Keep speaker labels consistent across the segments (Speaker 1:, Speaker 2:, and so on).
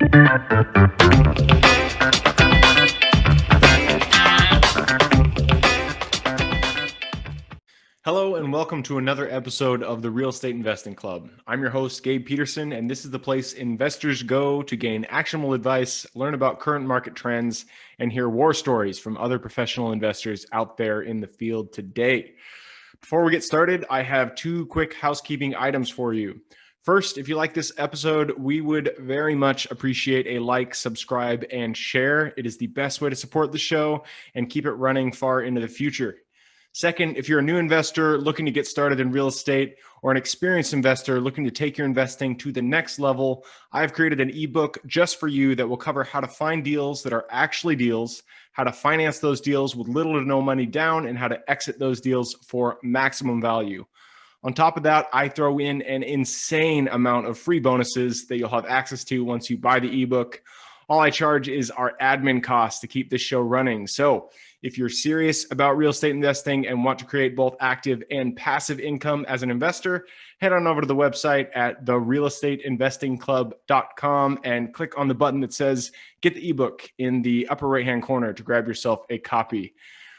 Speaker 1: Hello and welcome to another episode of the Real Estate Investing Club. I'm your host, Gabe Peterson, and this is the place investors go to gain actionable advice, learn about current market trends, and hear war stories from other professional investors out there in the field today. Before we get started, I have two quick housekeeping items for you. First, if you like this episode, we would very much appreciate a like, subscribe, and share. It is the best way to support the show and keep it running far into the future. Second, if you're a new investor looking to get started in real estate or an experienced investor looking to take your investing to the next level, I've created an ebook just for you that will cover how to find deals that are actually deals, how to finance those deals with little to no money down, and how to exit those deals for maximum value. On top of that, I throw in an insane amount of free bonuses that you'll have access to once you buy the ebook. All I charge is our admin costs to keep this show running. So if you're serious about real estate investing and want to create both active and passive income as an investor, head on over to the website at therealestateinvestingclub.com and click on the button that says get the ebook in the upper right-hand corner to grab yourself a copy.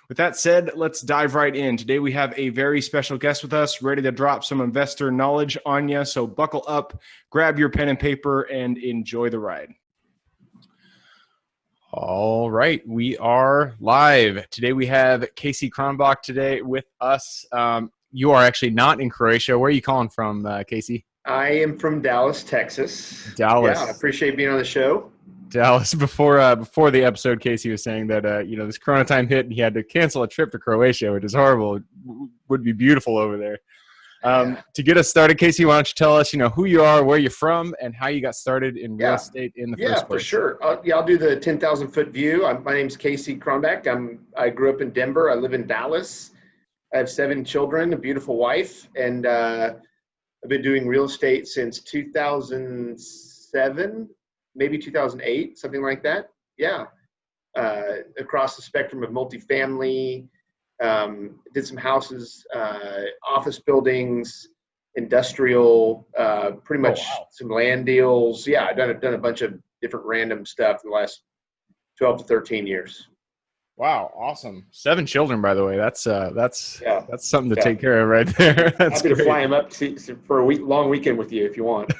Speaker 1: With that said, let's dive right in. Today we have a very special guest with us, ready to drop some investor knowledge on you. So buckle up, grab your pen and paper, and enjoy the ride. All right, we are live. Today we have Casey Kronbach today with us. You are actually not in Croatia. Where are you calling from, Casey?
Speaker 2: I am from Dallas, Texas.
Speaker 1: Dallas.
Speaker 2: Yeah, I appreciate being on the show.
Speaker 1: Dallas. Before the episode, Casey was saying that this Corona time hit and he had to cancel a trip to Croatia, which is horrible. It would be beautiful over there. To get us started, Casey, why don't you tell us, who you are, where you're from, and how you got started in real estate in the first place?
Speaker 2: Yeah, for sure. I'll do the 10,000-foot view. My name's Casey Kronbach. I grew up in Denver. I live in Dallas. I have 7 children, a beautiful wife, and I've been doing real estate since 2007, maybe 2008, something like that. Yeah, across the spectrum of multifamily. Did some houses, office buildings, industrial, pretty much some land deals. Yeah, I've done a bunch of different random stuff in the last 12 to 13 years.
Speaker 1: Wow, awesome! 7 children, by the way. That's something to take care of right there. That's
Speaker 2: happy to fly them up for a long weekend with you if you want.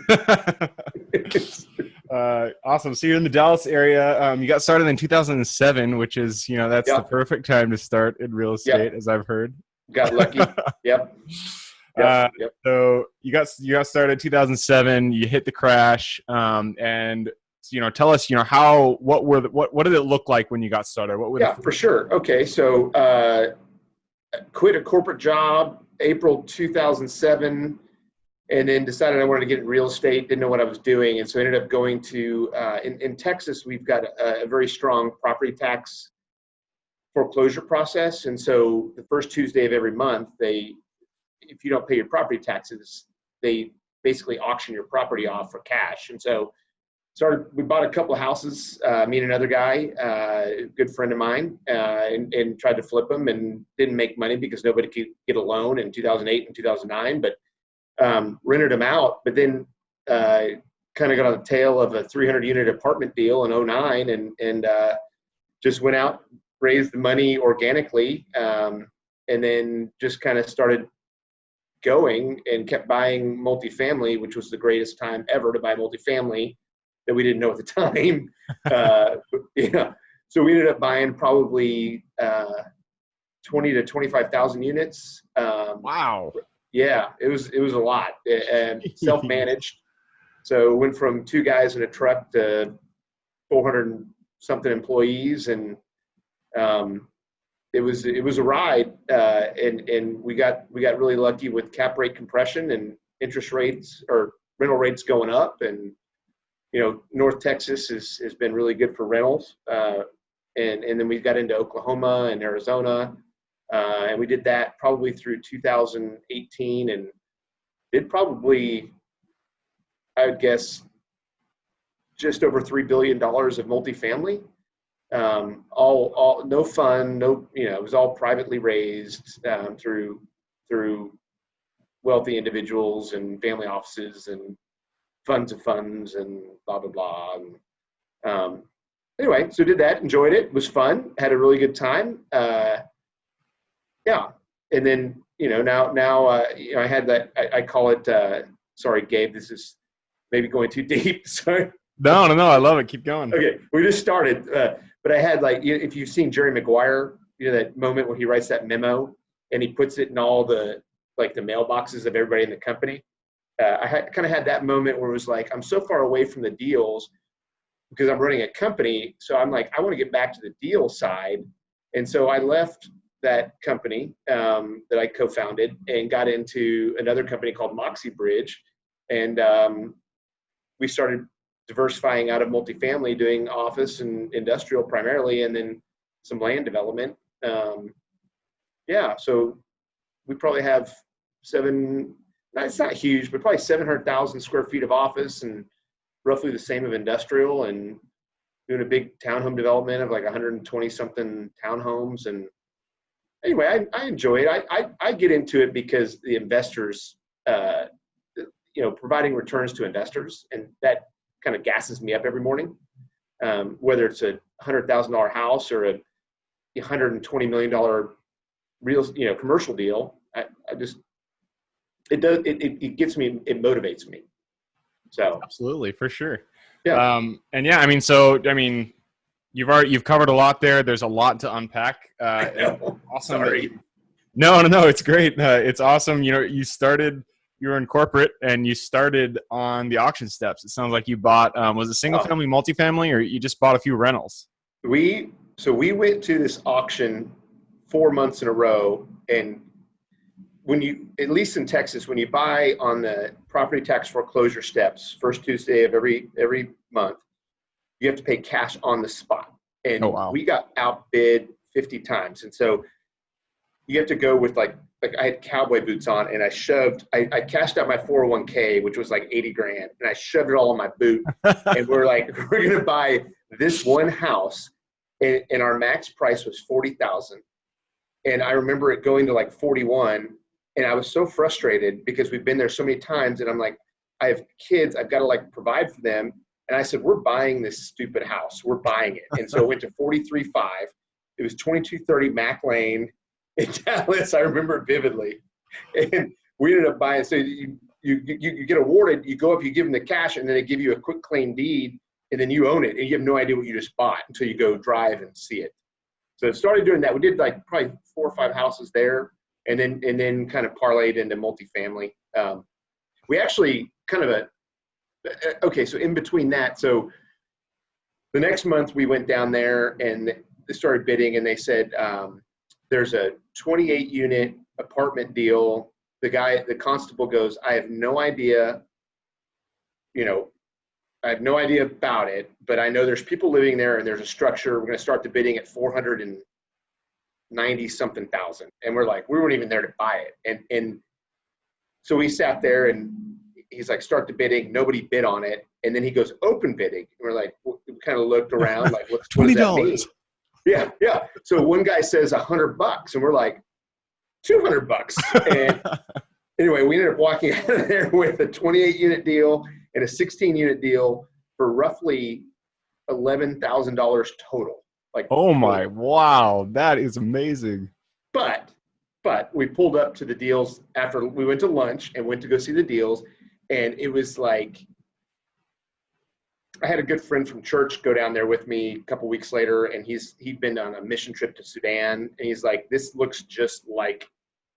Speaker 1: Awesome. So you're in the Dallas area. You got started in 2007, which is, that's the perfect time to start in real estate, as I've heard. Got lucky.
Speaker 2: Yep.
Speaker 1: So you got started in 2007. You hit the crash, and tell us, what did it look like when you got started?
Speaker 2: For sure. Okay, so quit a corporate job April 2007. And then decided I wanted to get in real estate, didn't know what I was doing. And so I ended up going to, in Texas, we've got a very strong property tax foreclosure process. And so the first Tuesday of every month, if you don't pay your property taxes, they basically auction your property off for cash. And so we bought a couple of houses, me and another guy, a good friend of mine, and tried to flip them and didn't make money because nobody could get a loan in 2008 and 2009. But rented them out, but then kind of got on the tail of a 300-unit apartment deal in 2009 and just went out, raised the money organically, and then just kind of started going and kept buying multifamily, which was the greatest time ever to buy multifamily that we didn't know at the time. So we ended up buying probably 20 to 25,000 units.
Speaker 1: Wow.
Speaker 2: Yeah, it was a lot, and self-managed. So went from 2 guys in a truck to 400 and something employees, and it was a ride. And we got really lucky with cap rate compression and interest rates or rental rates going up, and North Texas has been really good for rentals. And then we got into Oklahoma and Arizona. And we did that probably through 2018 and did probably, I would guess, just over $3 billion of multifamily. All no fund, it was all privately raised through wealthy individuals and family offices and funds of funds and blah, blah, blah. And Um, anyway, so did that, enjoyed it, was fun, had a really good time. Yeah. And then, I had that, I call it, sorry, Gabe, this is maybe going too deep. Sorry.
Speaker 1: No, I love it. Keep going.
Speaker 2: Okay. We just started, but I had if you've seen Jerry Maguire, that moment where he writes that memo and he puts it in all the mailboxes of everybody in the company. I kind of had that moment where it was like, I'm so far away from the deals because I'm running a company. So I'm like, I want to get back to the deal side. And so I left that company that I co-founded and got into another company called Moxie Bridge. And we started diversifying out of multifamily, doing office and industrial primarily, and then some land development. So we probably have it's not huge, but probably 700,000 square feet of office and roughly the same of industrial, and doing a big townhome development of like 120 something townhomes. And anyway, I enjoy it. I get into it because the investors, providing returns to investors, and that kind of gasses me up every morning. Whether it's a $100,000 house or a $120 million real, commercial deal, it gets me, it motivates me. So
Speaker 1: absolutely, for sure.
Speaker 2: Yeah.
Speaker 1: And yeah, you've covered a lot there. There's a lot to unpack. Awesome.
Speaker 2: Sorry.
Speaker 1: No, it's great. It's awesome. You were in corporate and you started on the auction steps. It sounds like you bought, was it single family, multifamily, or you just bought a few rentals?
Speaker 2: We went to this auction 4 months in a row. And at least in Texas, when you buy on the property tax foreclosure steps, first Tuesday of every month, you have to pay cash on the spot. And we got outbid 50 times. And so you have to go with like I had cowboy boots on, and I cashed out my 401k, which was like 80 grand, and I shoved it all in my boot. And we're going to buy this one house, and our max price was 40,000. And I remember it going to like 41, and I was so frustrated because we've been there so many times, and I'm like, I have kids, I've got to provide for them. And I said, we're buying this stupid house. We're buying it. And so it went to 43.5. It was 2230 Mac Lane in Dallas. I remember it vividly. And we ended up buying. So you get awarded, you go up, you give them the cash, and then they give you a quick claim deed, and then you own it. And you have no idea what you just bought until you go drive and see it. So I started doing that. We did probably 4 or 5 houses there, and then kind of parlayed into multifamily. We actually so in between that, so the next month we went down there and they started bidding, and they said, there's a 28 unit apartment deal. The constable goes, I have no idea, about it, but I know there's people living there and there's a structure. We're going to start the bidding at 490 something thousand. And we're like, we weren't even there to buy it. And so we sat there, and he's like, start the bidding. Nobody bid on it. And then he goes, open bidding. And we're like, we kind of looked around like, what does that mean? Yeah. So one guy says $100, and we're like, $200. And anyway, we ended up walking out of there with a 28 unit deal and a 16 unit deal for roughly $11,000 total.
Speaker 1: Wow, that is amazing.
Speaker 2: But we pulled up to the deals after we went to lunch and went to go see the deals. And it was like, I had a good friend from church go down there with me a couple weeks later, and he'd been on a mission trip to Sudan, and he's like, this looks just like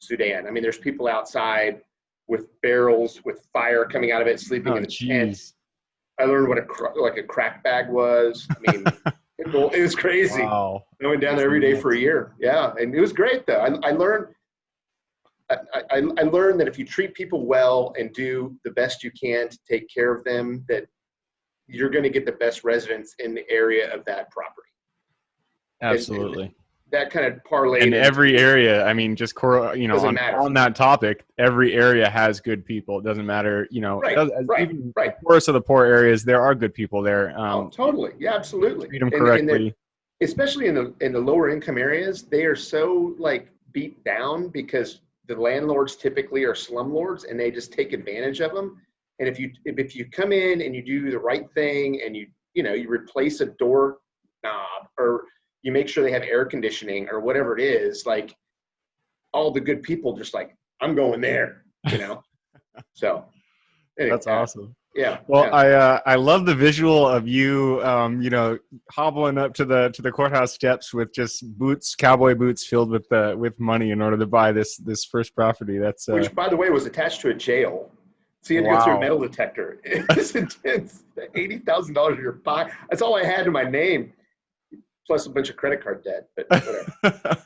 Speaker 2: Sudan. I mean, there's people outside with barrels with fire coming out of it, sleeping in the tents. I learned what a crack bag was. I mean, it was crazy.
Speaker 1: Wow.
Speaker 2: I went down there every day for a year. Yeah, and it was great though. I learned that if you treat people well and do the best you can to take care of them, that you're going to get the best residents in the area of that property.
Speaker 1: Absolutely.
Speaker 2: And that kind of parlayed
Speaker 1: in every area. I mean, just on that topic, every area has good people. It doesn't matter, even the poorest of the poor areas, there are good people there.
Speaker 2: Totally. Yeah, absolutely.
Speaker 1: Treat them correctly.
Speaker 2: And especially in the lower income areas, they are so beat down because the landlords typically are slumlords, and they just take advantage of them. And if you come in and you do the right thing and you you replace a door knob, or you make sure they have air conditioning or whatever it is, like all the good people just like, I'm going there, So anyway,
Speaker 1: That's awesome.
Speaker 2: yeah.
Speaker 1: Well, I love the visual of you, hobbling up to the courthouse steps with just boots, cowboy boots filled with money in order to buy this first property. That's
Speaker 2: Which, by the way, was attached to a jail. So you had to go through a
Speaker 1: wow.
Speaker 2: metal detector. It's intense. $80,000 in your pocket. That's all I had to my name, plus a bunch of credit card debt. But whatever.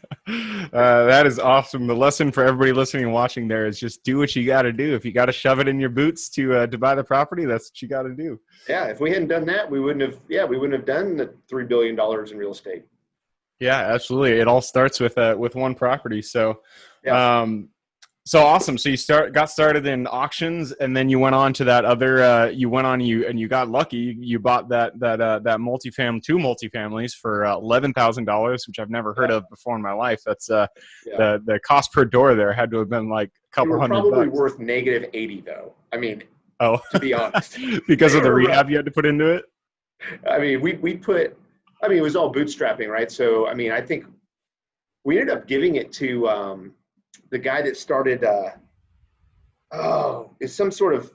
Speaker 1: That is awesome. The lesson for everybody listening and watching there is just do what you got to do. If you got to shove it in your boots to buy the property, that's what you got to do.
Speaker 2: Yeah, if we hadn't done that, we wouldn't have. Yeah, we wouldn't have done the $3 billion in real estate.
Speaker 1: Yeah, absolutely. It all starts with one property. So,
Speaker 2: Yeah.
Speaker 1: so awesome. So you got started in auctions, and then you went on to that other. You got lucky. You bought that multifamily, two multifamilies for $11,000, which I've never heard of before in my life. That's the cost per door there had to have been like a couple
Speaker 2: They were
Speaker 1: $100.
Speaker 2: probably worth -80 though. I mean,
Speaker 1: Oh,
Speaker 2: to be honest,
Speaker 1: because of the rehab you had to put into it.
Speaker 2: I mean, we put. I mean, it was all bootstrapping, right? So, I mean, I think we ended up giving it to the guy that started. It's some sort of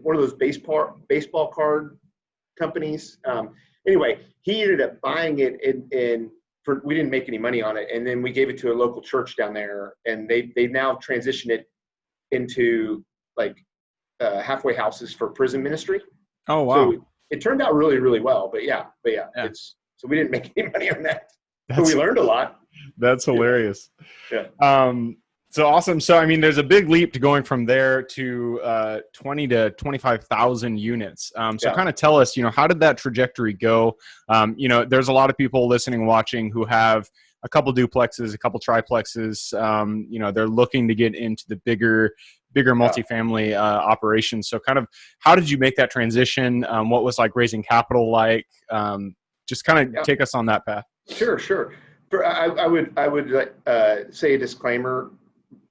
Speaker 2: one of those baseball card companies. Anyway, he ended up buying it we didn't make any money on it, and then we gave it to a local church down there, and they now transitioned it into like halfway houses for prison ministry.
Speaker 1: Oh wow!
Speaker 2: So it turned out really, really well. But yeah. So we didn't make any money on that, but we learned a lot.
Speaker 1: That's hilarious.
Speaker 2: Yeah.
Speaker 1: So awesome. So I mean, there's a big leap to going from there to 20 to 25,000 units. So kind of tell us, how did that trajectory go? There's a lot of people listening, watching who have a couple duplexes, a couple triplexes. They're looking to get into the bigger multifamily operations. So kind of how did you make that transition? What was like raising capital like? Just kind of take us on that path.
Speaker 2: Sure. I would say a disclaimer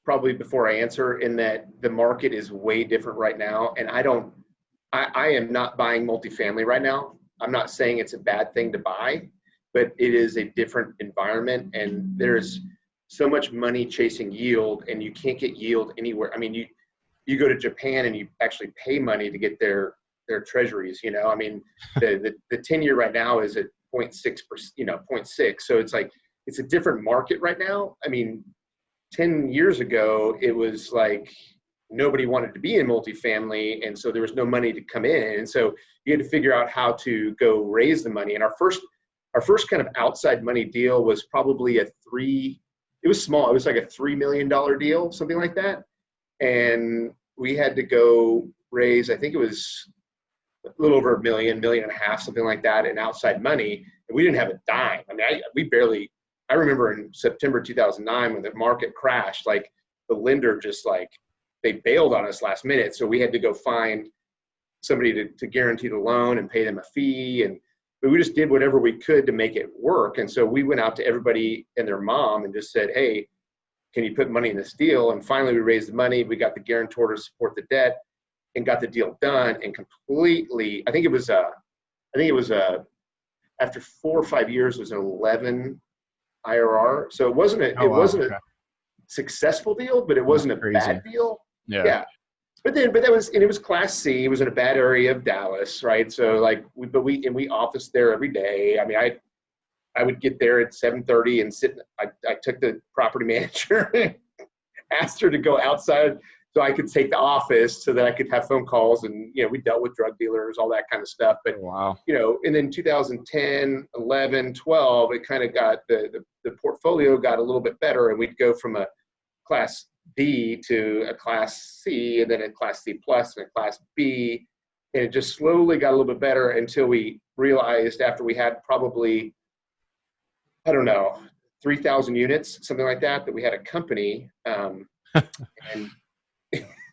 Speaker 2: probably before I answer, in that the market is way different right now, and I am not buying multifamily right now. I'm not saying it's a bad thing to buy, but it is a different environment, and there's so much money chasing yield, and you can't get yield anywhere. I mean, you go to Japan and you actually pay money to get their treasuries. I mean, the 10-year right now is at 0.6%, 0.6. So it's like it's a different market right now. I mean, 10 years ago, it was like nobody wanted to be in multifamily, and so there was no money to come in, and so you had to figure out how to go raise the money. And our first kind of outside money deal was probably it was small. It was like a $3 million deal, something like that. And we had to go raise, I think it was a little over $1 million, $1.5 million, something like that, in outside money. And we didn't have a dime. I mean, I remember in September 2009 when the market crashed, like the lender just like, they bailed on us last minute. So we had to go find somebody to guarantee the loan and pay them a fee. But we just did whatever we could to make it work. And so we went out to everybody and their mom and just said, hey, can you put money in this deal? And finally we raised the money. We got the guarantor to support the debt and got the deal done. And completely, I think it was after 4 or 5 years, it was an 11 IRR. So it wasn't a successful deal, but it wasn't a bad deal. Yeah. But it was Class C. It was in a bad area of Dallas, right? So like we officed there every day. I mean, I would get there at 7:30 and sit. I took the property manager and asked her to go outside so I could take the office so that I could have phone calls, and we dealt with drug dealers, all that kind of stuff. But and then 2010, 11, 12, it kind of got the portfolio got a little bit better, and we'd go from a Class B to a Class C, and then a Class C plus and a Class B, and it just slowly got a little bit better until we realized, after we had probably, I don't know, 3,000 units, something like that we had a company, and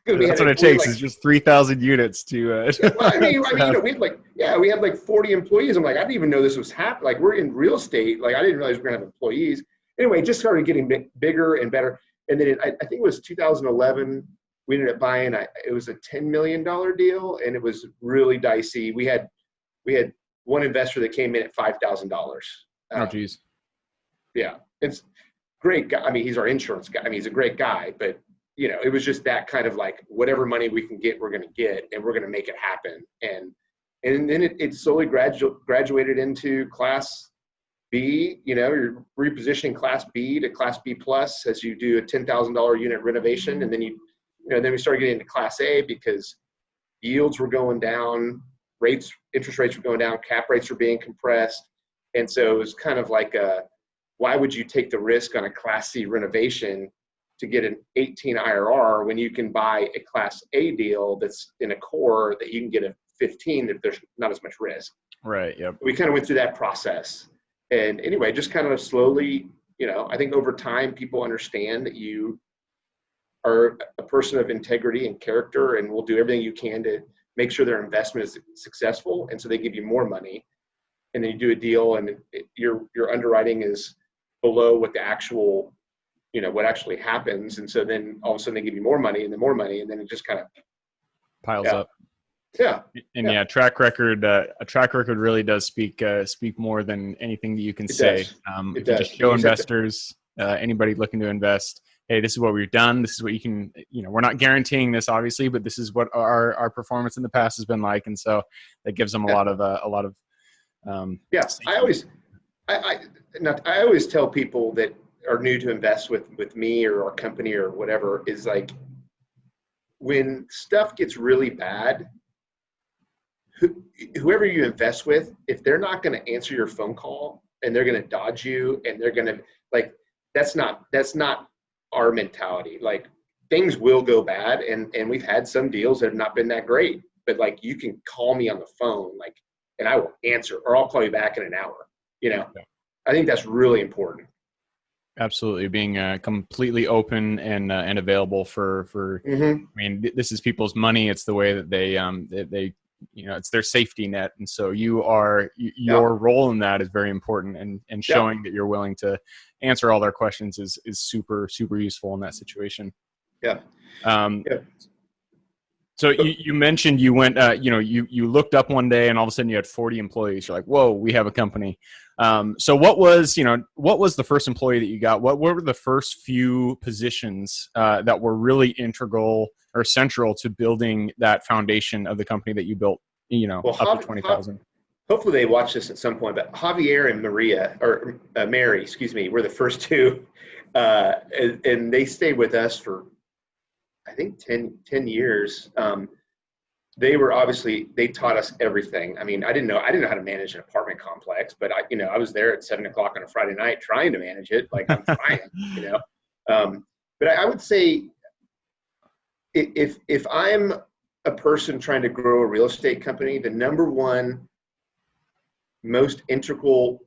Speaker 1: that's what it takes, is just 3,000 units to.
Speaker 2: Well, I mean, we had like 40 employees. I'm like, I didn't even know this was happening. Like, we're in real estate. Like, I didn't realize we were gonna have employees. Anyway, it just started getting bigger and better. And then I think it was 2011. We ended up buying. It was a $10 million deal, and it was really dicey. We had one investor that came in at $5,000.
Speaker 1: Oh, geez.
Speaker 2: Yeah, it's great guy. I mean, he's our insurance guy. I mean, he's a great guy, but it was just that kind of like, whatever money we can get, we're going to get, and we're going to make it happen. And then it slowly graduated into Class B. You're repositioning Class B to Class B plus as you do a $10,000 unit renovation, and then then we started getting into Class A because yields were going down, interest rates were going down, cap rates were being compressed, and so it was kind of like why would you take the risk on a Class C renovation to get an 18 IRR when you can buy a Class A deal that's in a core that you can get a 15 if there's not as much risk.
Speaker 1: Right. Yep.
Speaker 2: We kind of went through that process. And anyway, just kind of slowly, I think over time, people understand that you are a person of integrity and character, and will do everything you can to make sure their investment is successful. And so they give you more money, and then you do a deal, and your underwriting is below what the actual, what actually happens. And so then all of a sudden they give you more money, and then more money, and then it just kind of
Speaker 1: piles up.
Speaker 2: Yeah.
Speaker 1: And a track record really does speak more than anything that you can say. If you just show investors, anybody looking to invest, hey, this is what we've done. This is what you can, we're not guaranteeing this obviously, but this is what our performance in the past has been like. And so that gives them a lot of
Speaker 2: I always tell people that are new to invest with me or our company or whatever, is like, when stuff gets really bad, whoever you invest with, if they're not going to answer your phone call and they're going to dodge you and they're going to that's not our mentality. Like, things will go bad, and we've had some deals that have not been that great, but like, you can call me on the phone, and I will answer, or I'll call you back in an hour. I think that's really important.
Speaker 1: Absolutely, being completely open and available for.
Speaker 2: Mm-hmm.
Speaker 1: I mean, this is people's money. It's the way that they it's their safety net, and so your role in that is very important, and showing that you're willing to answer all their questions is super useful in that situation.
Speaker 2: Yeah.
Speaker 1: So you mentioned you went, you looked up one day and all of a sudden you had 40 employees. You're like, whoa, we have a company. So what was the first employee that you got? What were the first few positions that were really integral or central to building that foundation of the company that you built, up to 20,000?
Speaker 2: Hopefully they watch this at some point, but Javier and Mary, excuse me, were the first two. And they stayed with us for, I think 10 years. They taught us everything. I mean, I didn't know how to manage an apartment complex, but I was there at 7:00 on a Friday night trying to manage it. Like, I'm trying, but I would say if I'm a person trying to grow a real estate company, the number one most integral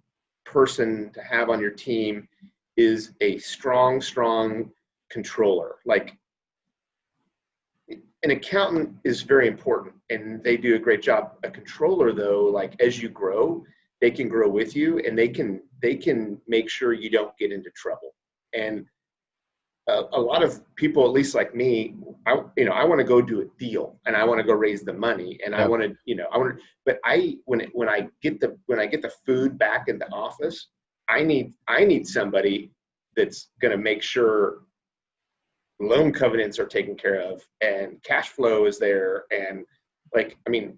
Speaker 2: person to have on your team is a strong controller. Like, an accountant is very important and they do a great job. A controller, though, like, as you grow, they can grow with you, and they can make sure you don't get into trouble. And a lot of people, at least like me, I want to go do a deal, and I want to go raise the money, and I want to, but when I get the food back in the office, I need somebody that's going to make sure loan covenants are taken care of and cash flow is there. And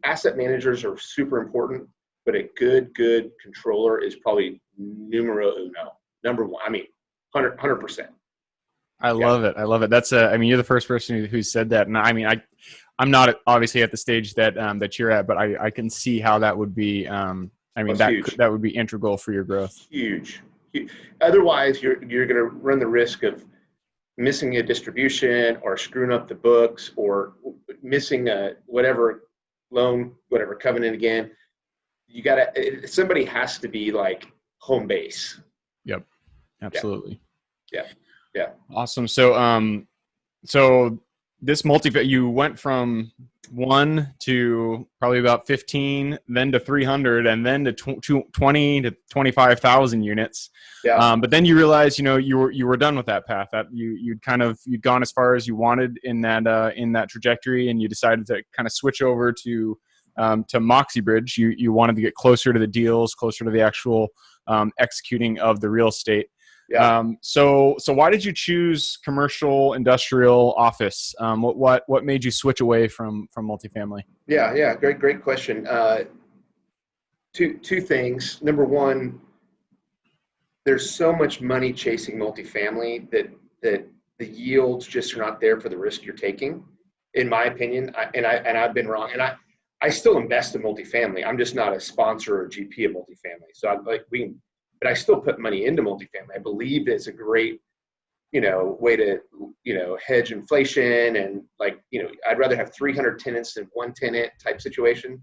Speaker 2: asset managers are super important, but a good controller is probably numero uno, number one. I mean, 100%.
Speaker 1: I love it. That's you're the first person who said that. And I'm not obviously at the stage that you're at, but I can see how that would be, that would be integral for your growth.
Speaker 2: Huge. Otherwise you're going to run the risk of missing a distribution or screwing up the books or missing a whatever loan, whatever covenant again. Somebody has to be like home base.
Speaker 1: Yep. Absolutely.
Speaker 2: Yeah.
Speaker 1: Awesome. So this you went from 1 to probably about 15, then to 300, and then to 20 to 25,000 units.
Speaker 2: Yeah.
Speaker 1: But then you realized, you were done with that path. That you'd gone as far as you wanted in that trajectory, and you decided to kind of switch over to to Moxie Bridge. You wanted to get closer to the deals, closer to the actual executing of the real estate.
Speaker 2: Yeah.
Speaker 1: So why did you choose commercial, industrial, office? What made you switch away from multifamily?
Speaker 2: Yeah. Great question. Two things. Number one, there's so much money chasing multifamily that the yields just are not there for the risk you're taking, in my opinion. I've been wrong, and I still invest in multifamily. I'm just not a sponsor or GP of multifamily. So but I still put money into multifamily. I believe it's a great, way to, hedge inflation, and I'd rather have 300 tenants than one tenant type situation.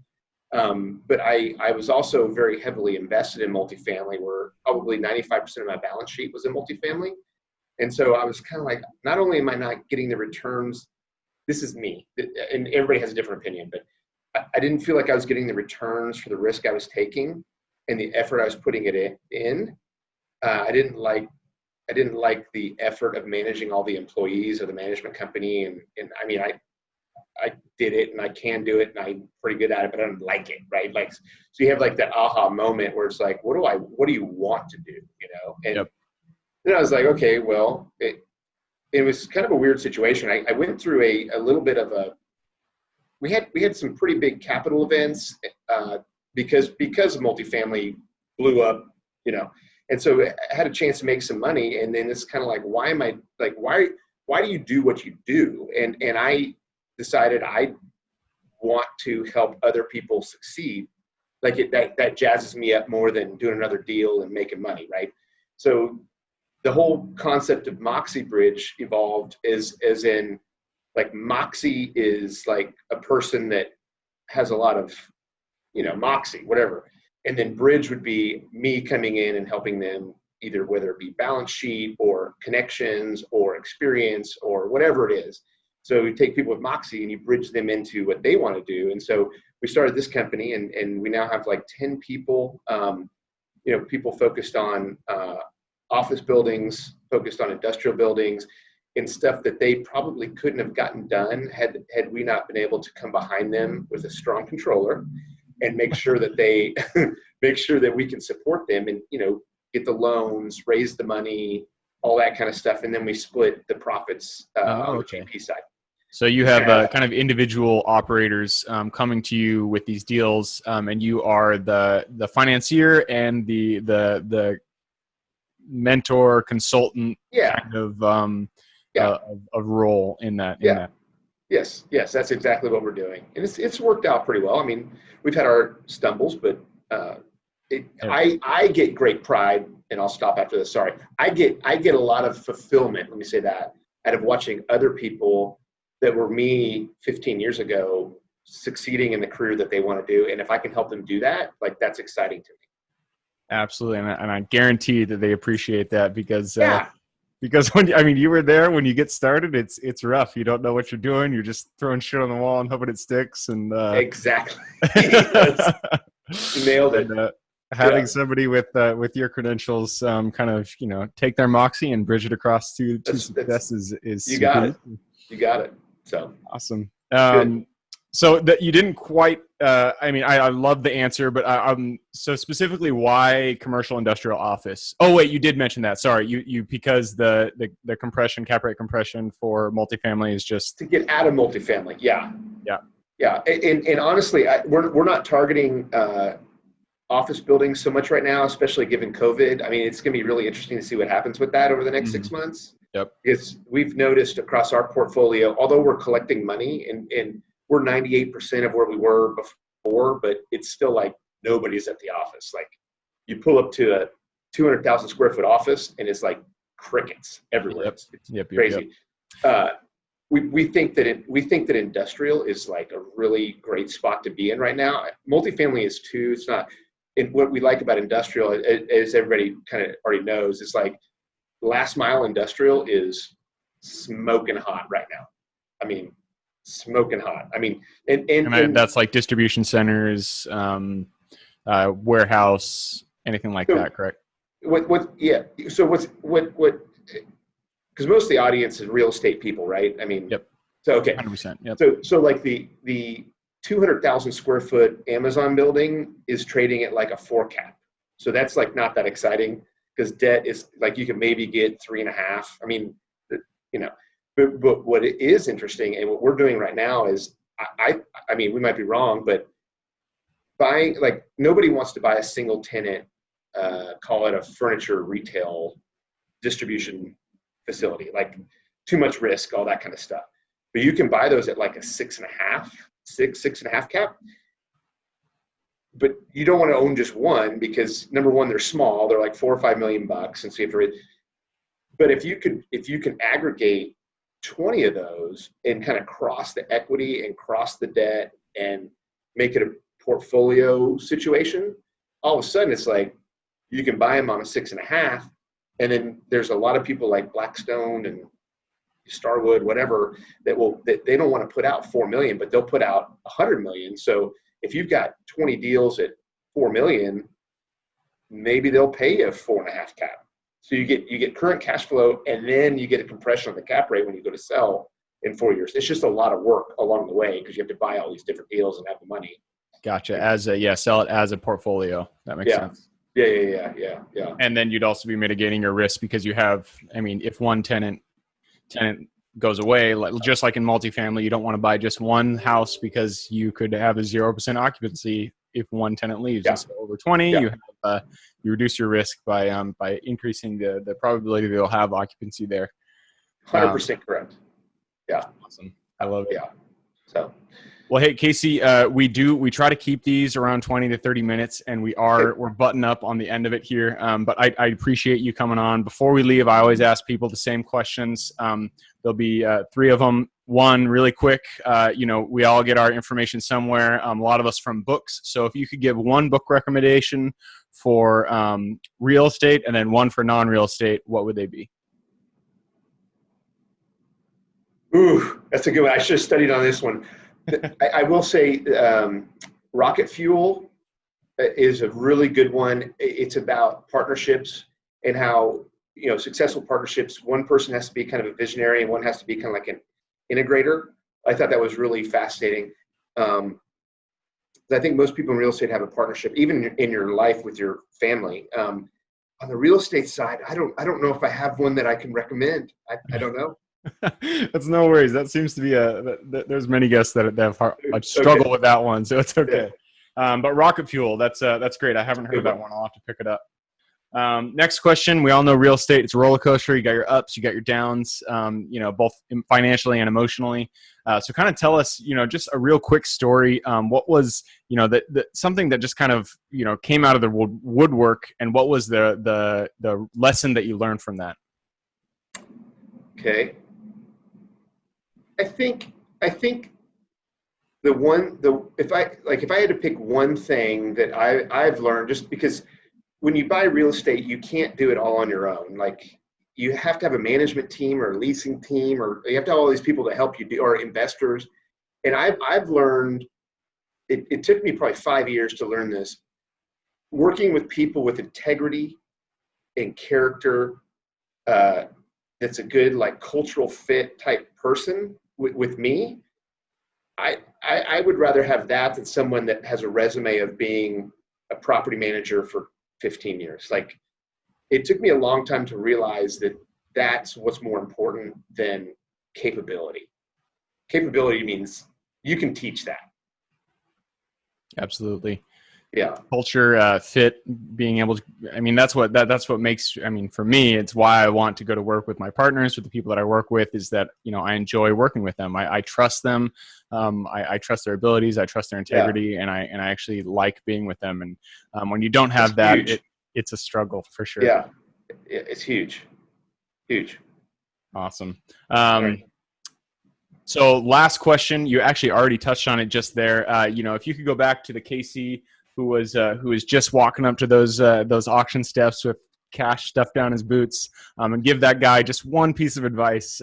Speaker 2: But I was also very heavily invested in multifamily, where probably 95% of my balance sheet was in multifamily. And so I was kind of like, not only am I not getting the returns, this is me, and everybody has a different opinion, but I didn't feel like I was getting the returns for the risk I was taking and the effort I was putting it in. I didn't like the effort of managing all the employees of the management company. And I mean, I did it and I can do it and I'm pretty good at it, but I don't like it, right? Like, so you have like that aha moment where it's like, what do you want to do? And
Speaker 1: Yep.
Speaker 2: then I was like, okay, well, it was kind of a weird situation. I went through a little bit of we had some pretty big capital events because multifamily blew up, and so I had a chance to make some money. And then it's kind of like, why do you do what you do? And I decided I want to help other people succeed. Like that jazzes me up more than doing another deal and making money, right? So the whole concept of Moxie Bridge evolved as in, like, Moxie is like a person that has a lot of, moxie, whatever. And then Bridge would be me coming in and helping them, either whether it be balance sheet or connections or experience or whatever it is. So you take people with moxie and you bridge them into what they want to do. And so we started this company, and we now have like 10 people, people focused on office buildings, focused on industrial buildings, and stuff that they probably couldn't have gotten done had we not been able to come behind them with a strong controller and make sure that they make sure that we can support them and, get the loans, raise the money, all that kind of stuff. And then we split the profits on the GP side.
Speaker 1: So you have kind of individual operators coming to you with these deals, and you are the financier and the mentor, consultant, kind of a role in that.
Speaker 2: Yes, that's exactly what we're doing, and it's worked out pretty well. I mean, we've had our stumbles, but I get great pride, and I'll stop after this. Sorry, I get a lot of fulfillment. Let me say that, out of watching other people that were me 15 years ago succeeding in the career that they want to do, and if I can help them do that, like, that's exciting to me.
Speaker 1: Absolutely, and I guarantee that they appreciate that because when you were there when you get started, it's rough. You don't know what you're doing. You're just throwing shit on the wall and hoping it sticks. And
Speaker 2: exactly, yes. Nailed it.
Speaker 1: And, having somebody with your credentials, kind of take their moxie and bridge it across to success is
Speaker 2: you got it. You got it. So
Speaker 1: awesome. So that you didn't quite. I love the answer, but so specifically, why commercial industrial office? Oh wait, you did mention that. Sorry, you because the compression, cap rate compression for multifamily is just
Speaker 2: to get out of multifamily. Yeah. And honestly, we're not targeting office buildings so much right now, especially given COVID. I mean, it's going to be really interesting to see what happens with that over the next 6 months.
Speaker 1: Yep.
Speaker 2: We've noticed across our portfolio, although we're collecting money and we're 98% of where we were before, but it's still like nobody's at the office. Like, you pull up to a 200,000 square foot office and it's like crickets everywhere. It's crazy. We think that industrial is like a really great spot to be in right now. Multifamily is too. It's not. And what we like about industrial, as everybody kind of already knows, is like last mile industrial is smoking hot right now. I mean, smoking hot. I mean, and
Speaker 1: that's like distribution centers, warehouse, anything like that, correct?
Speaker 2: So what? Because most of the audience is real estate people, right? I mean,
Speaker 1: yep.
Speaker 2: So okay,
Speaker 1: 100%. Yep.
Speaker 2: So like the 200,000 square foot Amazon building is trading at like a 4 cap. So that's like not that exciting because debt is like you can maybe get 3.5. I mean, you know, but what it is interesting and what we're doing right now is I mean, we might be wrong, but buying, like, nobody wants to buy a single tenant, call it a furniture retail distribution facility, like too much risk, all that kind of stuff. But you can buy those at like a 6.5 cap. But you don't want to own just one because number one, they're small. They're like $4 or $5 million, and so you have to. But if you can aggregate 20 of those and kind of cross the equity and cross the debt and make it a portfolio situation, all of a sudden it's like you can buy them on a 6.5, and then there's a lot of people like Blackstone and Starwood, whatever, that they don't want to put out 4 million, but they'll put out 100 million. So if you've got 20 deals at 4 million, maybe they'll pay you a 4.5 cap. So you get current cash flow, and then you get a compression on the cap rate when you go to sell in 4 years. It's just a lot of work along the way because you have to buy all these different deals and have the money.
Speaker 1: Gotcha. Sell it as a portfolio. That makes sense.
Speaker 2: Yeah.
Speaker 1: And then you'd also be mitigating your risk because you have, I mean, if one tenant goes away, just like in multifamily, you don't want to buy just one house because you could have a 0% occupancy if one tenant leaves.
Speaker 2: Yeah.
Speaker 1: And so over 20, you have, you reduce your risk by increasing the probability that you'll have occupancy there.
Speaker 2: 100% correct. Yeah.
Speaker 1: Awesome. I love it.
Speaker 2: Yeah. So.
Speaker 1: Well, hey, Casey, we try to keep these around 20 to 30 minutes, and we're butting up on the end of it here. But I appreciate you coming on. Before we leave, I always ask people the same questions. There'll be 3 of them. One, really quick, we all get our information somewhere, a lot of us from books. So if you could give one book recommendation for real estate and then one for non-real estate, what would they be?
Speaker 2: Ooh, that's a good one. I should have studied on this one. I will say Rocket Fuel is a really good one. It's about partnerships and how, successful partnerships, one person has to be kind of a visionary and one has to be kind of like an integrator. I thought that was really fascinating. I think most people in real estate have a partnership, even in your life with your family. On the real estate side, I don't know if I have one that I can recommend. I don't know.
Speaker 1: That's no worries. That seems to be there's many guests that have struggle with that one, so it's okay. Yeah. But Rocket Fuel, that's great. I haven't heard of that one. I'll have to pick it up. Next question. We all know real estate, it's a roller coaster. You got your ups, you got your downs, both financially and emotionally. So kind of tell us, just a real quick story. What was, something that just kind of, came out of the woodwork, and what was the lesson that you learned from that?
Speaker 2: Okay. I think if I had to pick one thing that I've learned, just because when you buy real estate, you can't do it all on your own. Like, you have to have a management team or a leasing team, or you have to have all these people to help you do, or investors. And I've learned, it took me probably 5 years to learn this, working with people with integrity and character, that's a good, like, cultural fit type person with me. I would rather have that than someone that has a resume of being a property manager for 15 years. Like, it took me a long time to realize that that's what's more important than capability. Capability means you can teach that.
Speaker 1: Absolutely.
Speaker 2: Yeah.
Speaker 1: Culture, fit, being able to, that's what makes, for me, it's why I want to go to work with my partners, with the people that I work with, is that, I enjoy working with them. I trust them. I trust their abilities. I trust their integrity, and I actually like being with them. And when you don't have that, it's a struggle for sure.
Speaker 2: Yeah. It's huge. Huge.
Speaker 1: Awesome. So last question, you actually already touched on it just there. If you could go back to the Casey who was just walking up to those auction steps with cash stuffed down his boots, and give that guy just one piece of advice,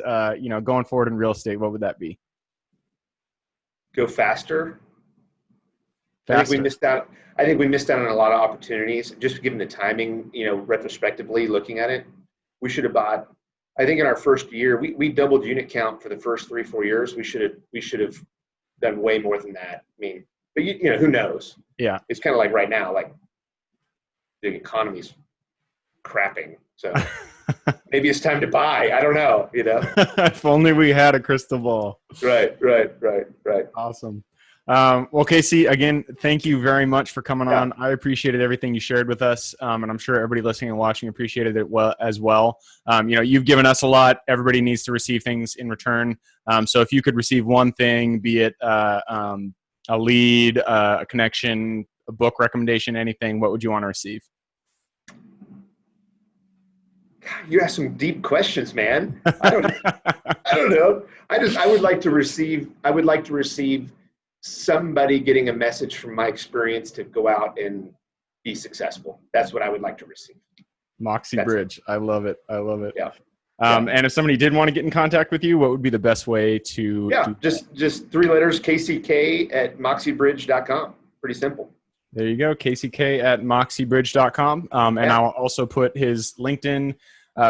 Speaker 1: going forward in real estate, what would that be?
Speaker 2: Go faster. I think we missed out on a lot of opportunities, just given the timing, retrospectively looking at it. We should have bought, I think in our first year, we doubled unit count for the first 3-4 years. We should have done way more than that. I mean, but you know, who knows?
Speaker 1: Yeah.
Speaker 2: It's kind of like right now, like the economy's crapping. So maybe it's time to buy. I don't know, you know?
Speaker 1: If only we had a crystal ball.
Speaker 2: Right.
Speaker 1: Awesome. Well, Casey, again, thank you very much for coming on. I appreciated everything you shared with us, and I'm sure everybody listening and watching appreciated it as well. You know, you've given us a lot. Everybody needs to receive things in return. So if you could receive one thing, be it a lead, a connection, a book recommendation, anything, what would you want to receive?
Speaker 2: God, you ask some deep questions, man. I don't know. I would like to receive somebody getting a message from my experience to go out and be successful. That's what I would like to receive.
Speaker 1: Moxie Bridge. I love it.
Speaker 2: Yeah.
Speaker 1: And if somebody did want to get in contact with you, what would be the best way to?
Speaker 2: Just 3 letters, kck@moxiebridge.com. Pretty simple.
Speaker 1: There you go, kck@moxiebridge.com. And I'll also put his LinkedIn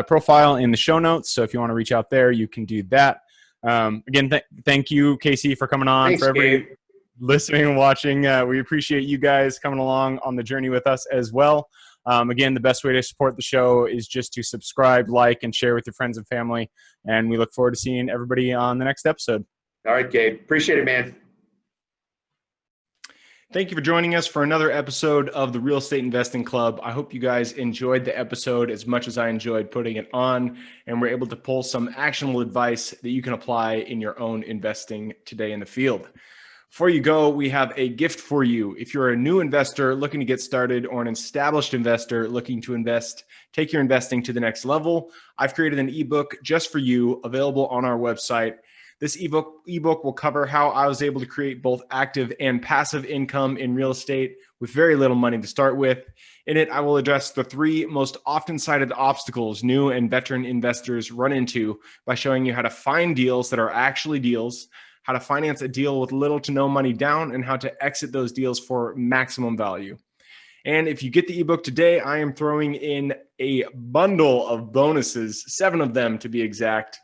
Speaker 1: profile in the show notes. So if you want to reach out there, you can do that. Again, thank you, Casey, for coming on.
Speaker 2: Thanks,
Speaker 1: for everybody
Speaker 2: Gabe.
Speaker 1: Listening and watching, we appreciate you guys coming along on the journey with us as well. Again, the best way to support the show is just to subscribe, like, and share with your friends and family. And we look forward to seeing everybody on the next episode.
Speaker 2: All right, Gabe. Appreciate it, man.
Speaker 1: Thank you for joining us for another episode of the Real Estate Investing Club. I hope you guys enjoyed the episode as much as I enjoyed putting it on, and we're able to pull some actionable advice that you can apply in your own investing today in the field. Before you go, we have a gift for you. If you're a new investor looking to get started or an established investor looking to take your investing to the next level, I've created an ebook just for you, available on our website. This ebook will cover how I was able to create both active and passive income in real estate with very little money to start with. In it, I will address the 3 most often cited obstacles new and veteran investors run into by showing you how to find deals that are actually deals, how to finance a deal with little to no money down, and how to exit those deals for maximum value. And if you get the ebook today, I am throwing in a bundle of bonuses, 7 of them to be exact.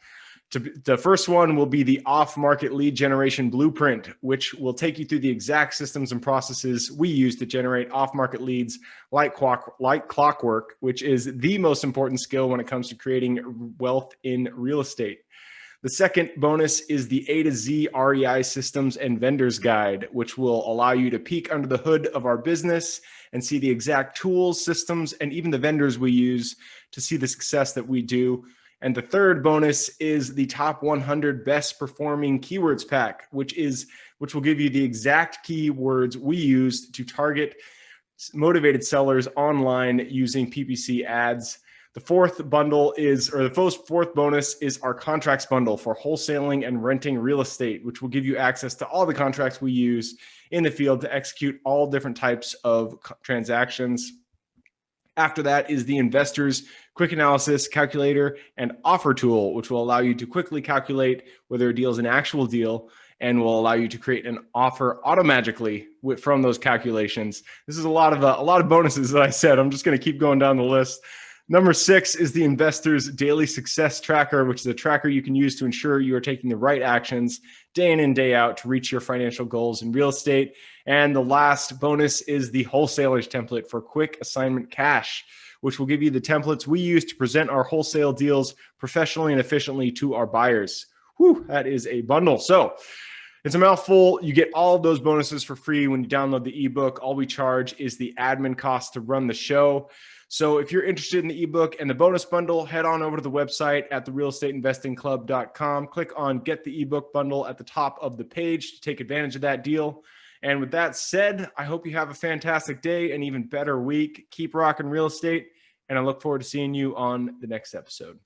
Speaker 1: The first one will be the off-market lead generation blueprint, which will take you through the exact systems and processes we use to generate off-market leads like clockwork, which is the most important skill when it comes to creating wealth in real estate. The second bonus is the A to Z REI systems and vendors guide, which will allow you to peek under the hood of our business and see the exact tools, systems, and even the vendors we use to see the success that we do. And the third bonus is the top 100 best performing keywords pack, which will give you the exact keywords we use to target motivated sellers online using PPC ads. The fourth bonus is our contracts bundle for wholesaling and renting real estate, which will give you access to all the contracts we use in the field to execute all different types of transactions. After that is the Investors Quick Analysis Calculator and Offer Tool, which will allow you to quickly calculate whether a deal is an actual deal and will allow you to create an offer automatically from those calculations. This is a lot of bonuses that I said. I'm just going to keep going down the list. Number 6 is the Investors Daily Success Tracker, which is a tracker you can use to ensure you are taking the right actions day in and day out to reach your financial goals in real estate. And the last bonus is the Wholesalers Template for Quick Assignment Cash, which will give you the templates we use to present our wholesale deals professionally and efficiently to our buyers. Whew, that is a bundle. So it's a mouthful. You get all of those bonuses for free when you download the ebook. All we charge is the admin cost to run the show. So if you're interested in the ebook and the bonus bundle, head on over to the website at therealestateinvestingclub.com. Click on Get the Ebook Bundle at the top of the page to take advantage of that deal. And with that said, I hope you have a fantastic day and even better week. Keep rocking real estate, and I look forward to seeing you on the next episode.